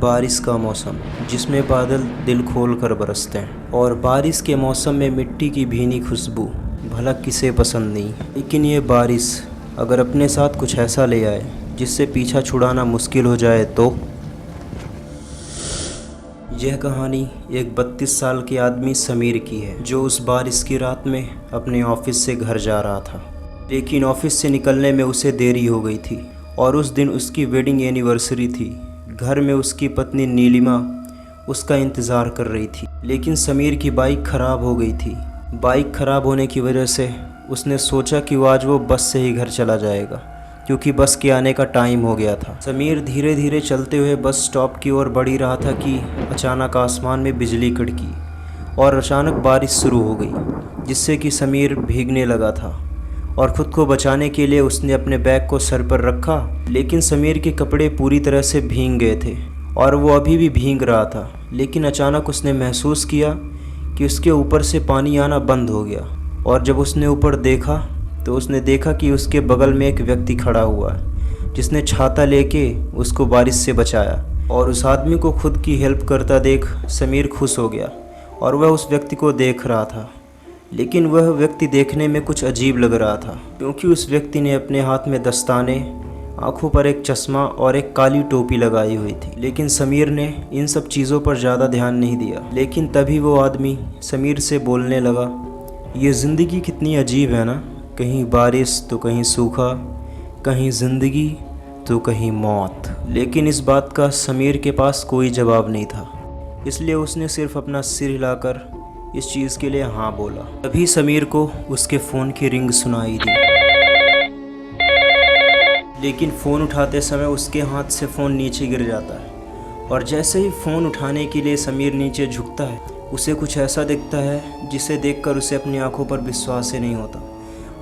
बारिश का मौसम जिसमें बादल दिल खोल कर बरसते हैं और बारिश के मौसम में मिट्टी की भीनी खुशबू भला किसे पसंद नहीं। लेकिन ये बारिश अगर अपने साथ कुछ ऐसा ले आए जिससे पीछा छुड़ाना मुश्किल हो जाए तो। यह कहानी एक 32 साल के आदमी समीर की है जो उस बारिश की रात में अपने ऑफिस से घर जा रहा था। लेकिन ऑफिस से निकलने में उसे देरी हो गई थी और उस दिन उसकी वेडिंग एनिवर्सरी थी। घर में उसकी पत्नी नीलिमा उसका इंतज़ार कर रही थी। लेकिन समीर की बाइक ख़राब हो गई थी। बाइक ख़राब होने की वजह से उसने सोचा कि आज वो बस से ही घर चला जाएगा क्योंकि बस के आने का टाइम हो गया था। समीर धीरे धीरे चलते हुए बस स्टॉप की ओर बढ़ ही रहा था कि अचानक आसमान में बिजली कड़की और अचानक बारिश शुरू हो गई जिससे कि समीर भीगने लगा था और ख़ुद को बचाने के लिए उसने अपने बैग को सर पर रखा। लेकिन समीर के कपड़े पूरी तरह से भीग गए थे और वो अभी भी भीग रहा था। लेकिन अचानक उसने महसूस किया कि उसके ऊपर से पानी आना बंद हो गया और जब उसने ऊपर देखा तो उसने देखा कि उसके बगल में एक व्यक्ति खड़ा हुआ है जिसने छाता लेके उसको बारिश से बचाया। और उस आदमी को खुद की हेल्प करता देख समीर खुश हो गया और वह उस व्यक्ति को देख रहा था। लेकिन वह व्यक्ति देखने में कुछ अजीब लग रहा था क्योंकि उस व्यक्ति ने अपने हाथ में दस्ताने, आंखों पर एक चश्मा और एक काली टोपी लगाई हुई थी। लेकिन समीर ने इन सब चीज़ों पर ज़्यादा ध्यान नहीं दिया। लेकिन तभी वो आदमी समीर से बोलने लगा, ये ज़िंदगी कितनी अजीब है ना, कहीं बारिश तो कहीं सूखा, कहीं ज़िंदगी तो कहीं मौत। लेकिन इस बात का समीर के पास कोई जवाब नहीं था, इसलिए उसने सिर्फ अपना सिर हिलाकर इस चीज़ के लिए हाँ बोला। तभी समीर को उसके फ़ोन की रिंग सुनाई दी। लेकिन फ़ोन उठाते समय उसके हाथ से फ़ोन नीचे गिर जाता है और जैसे ही फ़ोन उठाने के लिए समीर नीचे झुकता है उसे कुछ ऐसा दिखता है जिसे देखकर उसे अपनी आंखों पर विश्वास ही नहीं होता।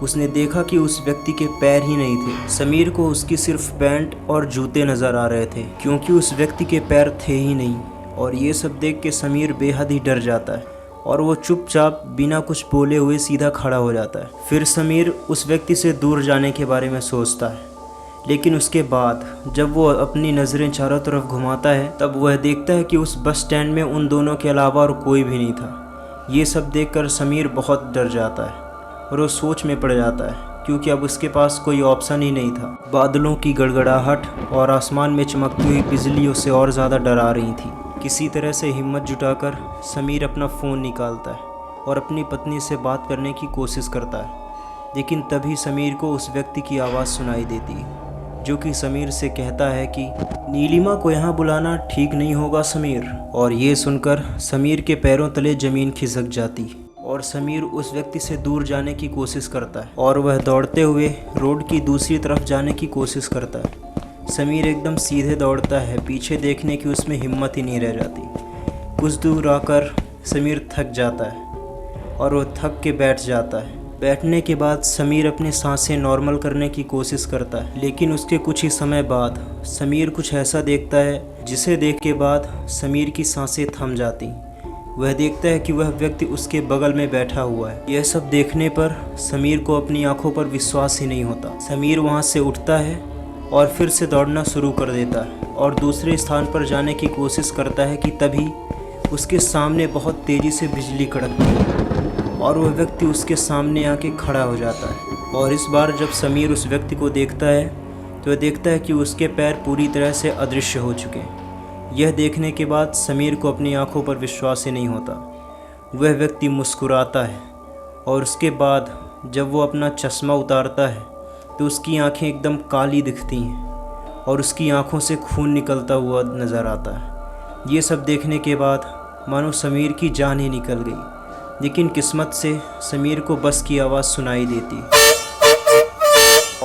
उसने देखा कि उस व्यक्ति के पैर ही नहीं थे। समीर को उसकी सिर्फ पैंट और जूते नज़र आ रहे थे क्योंकि उस व्यक्ति के पैर थे ही नहीं। और ये सब देख के समीर बेहद ही डर जाता है और वो चुपचाप बिना कुछ बोले हुए सीधा खड़ा हो जाता है। फिर समीर उस व्यक्ति से दूर जाने के बारे में सोचता है। लेकिन उसके बाद जब वो अपनी नज़रें चारों तरफ घुमाता है तब वह देखता है कि उस बस स्टैंड में उन दोनों के अलावा और कोई भी नहीं था। ये सब देखकर समीर बहुत डर जाता है और वो सोच में पड़ जाता है क्योंकि अब उसके पास कोई ऑप्शन ही नहीं था। बादलों की गड़गड़ाहट और आसमान में चमकती हुई बिजली उसे और ज़्यादा डरा रही थी। किसी तरह से हिम्मत जुटाकर समीर अपना फ़ोन निकालता है और अपनी पत्नी से बात करने की कोशिश करता है। लेकिन तभी समीर को उस व्यक्ति की आवाज़ सुनाई देती है जो कि समीर से कहता है कि नीलिमा को यहाँ बुलाना ठीक नहीं होगा समीर। और ये सुनकर समीर के पैरों तले ज़मीन खिसक जाती और समीर उस व्यक्ति से दूर जाने की कोशिश करता है और वह दौड़ते हुए रोड की दूसरी तरफ जाने की कोशिश करता है। समीर एकदम सीधे दौड़ता है, पीछे देखने की उसमें हिम्मत ही नहीं रह जाती। कुछ दूर आकर समीर थक जाता है और वो थक के बैठ जाता है। बैठने के बाद समीर अपनी सांसें नॉर्मल करने की कोशिश करता है। लेकिन उसके कुछ ही समय बाद समीर कुछ ऐसा देखता है जिसे देख के बाद समीर की सांसें थम जाती। वह देखता है कि वह व्यक्ति उसके बगल में बैठा हुआ है। यह सब देखने पर समीर को अपनी आंखों पर विश्वास ही नहीं होता। समीर वहाँ से उठता है और फिर से दौड़ना शुरू कर देता है और दूसरे स्थान पर जाने की कोशिश करता है कि तभी उसके सामने बहुत तेज़ी से बिजली कड़कती है और वह व्यक्ति उसके सामने आके खड़ा हो जाता है। और इस बार जब समीर उस व्यक्ति को देखता है तो वह देखता है कि उसके पैर पूरी तरह से अदृश्य हो चुके हैं। यह देखने के बाद समीर को अपनी आंखों पर विश्वास ही नहीं होता। वह व्यक्ति मुस्कुराता है और उसके बाद जब वो अपना चश्मा उतारता है तो उसकी आंखें एकदम काली दिखती हैं और उसकी आंखों से खून निकलता हुआ नज़र आता है। ये सब देखने के बाद मानो समीर की जान ही निकल गई। लेकिन किस्मत से समीर को बस की आवाज़ सुनाई देती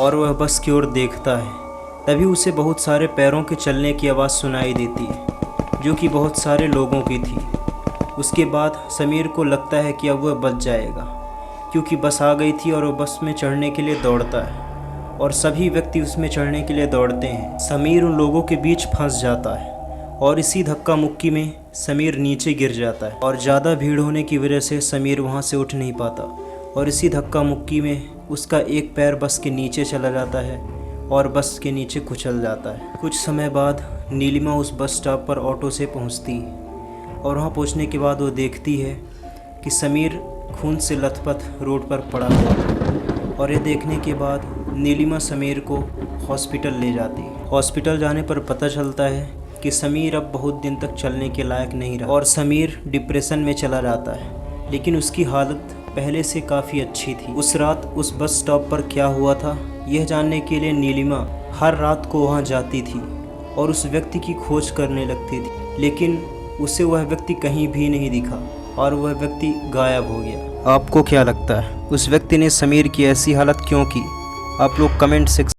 और वह बस की ओर देखता है। तभी उसे बहुत सारे पैरों के चलने की आवाज़ सुनाई देती है जो कि बहुत सारे लोगों की थी। उसके बाद समीर को लगता है कि अब वह बच जाएगा क्योंकि बस आ गई थी और वह बस में चढ़ने के लिए दौड़ता है और सभी व्यक्ति उसमें चढ़ने के लिए दौड़ते हैं। समीर उन लोगों के बीच फंस जाता है और इसी धक्का मुक्की में समीर नीचे गिर जाता है और ज़्यादा भीड़ होने की वजह से समीर वहाँ से उठ नहीं पाता और इसी धक्का मुक्की में उसका एक पैर बस के नीचे चला जाता है और बस के नीचे कुचल जाता है। कुछ समय बाद नीलिमा उस बस स्टॉप पर ऑटो से पहुंचती है और वहां पहुंचने के बाद वो देखती है कि समीर खून से लथपथ रोड पर पड़ा हुआ है। और ये देखने के बाद नीलिमा समीर को हॉस्पिटल ले जाती है। हॉस्पिटल जाने पर पता चलता है कि समीर अब बहुत दिन तक चलने के लायक नहीं रहा और समीर डिप्रेशन में चला जाता है, लेकिन उसकी हालत पहले से काफ़ी अच्छी थी। उस रात उस बस स्टॉप पर क्या हुआ था, यह जानने के लिए नीलिमा हर रात को वहां जाती थी और उस व्यक्ति की खोज करने लगती थी, लेकिन उसे वह व्यक्ति कहीं भी नहीं दिखा और वह व्यक्ति गायब हो गया। आपको क्या लगता है उस व्यक्ति ने समीर की ऐसी हालत क्यों की? आप लोग कमेंट सेक्शन